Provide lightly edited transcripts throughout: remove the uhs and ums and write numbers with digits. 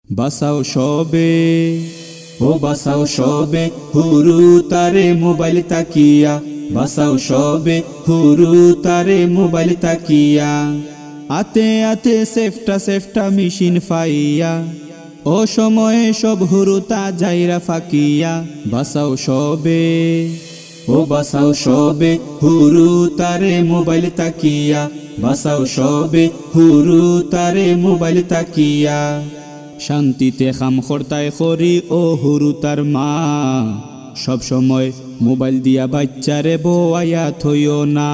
বাসাও সবে ও বাসাও সবে হুরু তারে মোবাইল তাকিয়া বাসাও সবে হুরু তারে মোবাইল তাকিয়া আতে আতে সেফটা মেশিন ফাইয়া ও সময়ে সব হুরু তা যাইরা ফাকিয়া বাসাও সবে ও বাসাও সবে হুরু তারে মোবাইল তাকিয়া বাসাও সবে হুরু তারে মোবাইল তাকিয়া শান্তিতে খাম খরতায় খরি ও হুরু তার মা সব সময় মোবাইল দিয়া বাচ্চারে বোয়ায়া থইও না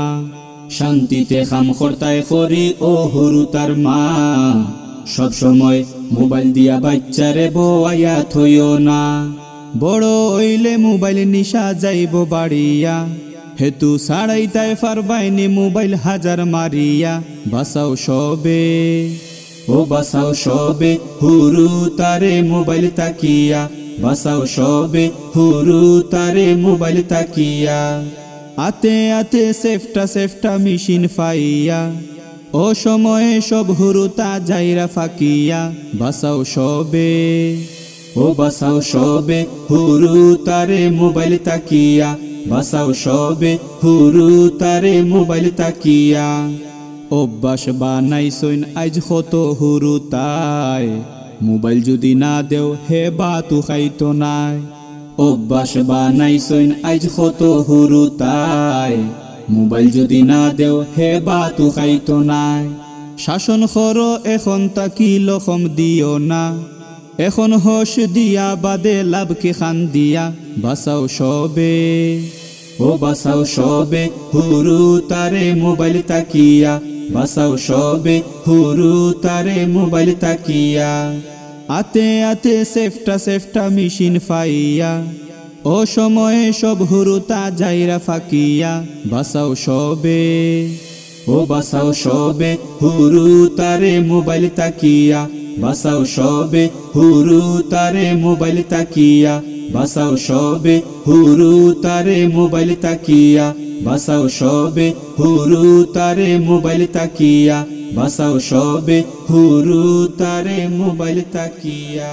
শান্তিতে খাম খরতায় খরি ও হুরু তার মা সব সময় মোবাইল দিয়া বাচ্চারে বোয়ায়া থইও না বড় হইলে মোবাইল নিশা যাইব বাড়িয়া হেতু সাড়াইতায় ফারবাইনি মোবাইল হাজার মারিয়া বাসাও সবে ও বাসাও সবে হুরু তারে মোবাইল তাকিয়া বাসাও সবে হুরু তারে মোবাইল তাকিয়া আতে আতে সেফটা মেশিন ফাইয়া ও সময়ে সব হুরু তা যাইরা ফাকিয়া বাসাও সবে ও বাসাও সবে হুরু তারে মোবাইল তাকিয়া বাসাও সবে হুরু তারে মোবাইল তাকিয়া অভ্যাস বানাইছইন আইজ কত হুরু তাই মোবাইল যদি না দেও হে বাতু খাইতো নাই অভ্যাস বানাইছইন আইজ কত হুরু তাই মোবাইল যদি না দেও হে বাতু খাইতো নাই শাসন করো এখন তাকি লখম দিও না এখন হোশ দিয়া বাদে লাভকে খান দিয়া বাসাও সবে ও বাসাও সবে হুরু তারে মোবাইল তাকিয়া বাসাও সবে হুরু তারে মোবাইল তাকিয়া আতে আতে সেফটা মেশিন ফাইয়া ও সময়ে সব হুরু তা যাইরা ফাকিয়া বাসাও সবে ও বাসাও সবে হুরু তারে মোবাইল তাকিয়া বাসাও সবে হুরু তারে মোবাইল তাকিয়া বাসাও সবে হুরু তারে মোবাইল তাকিয়া বাসাও সবে হুরু তারে মোবাইল তাকিয়া বাসাও সবে হুরু তারে মোবাইল তাকিয়া।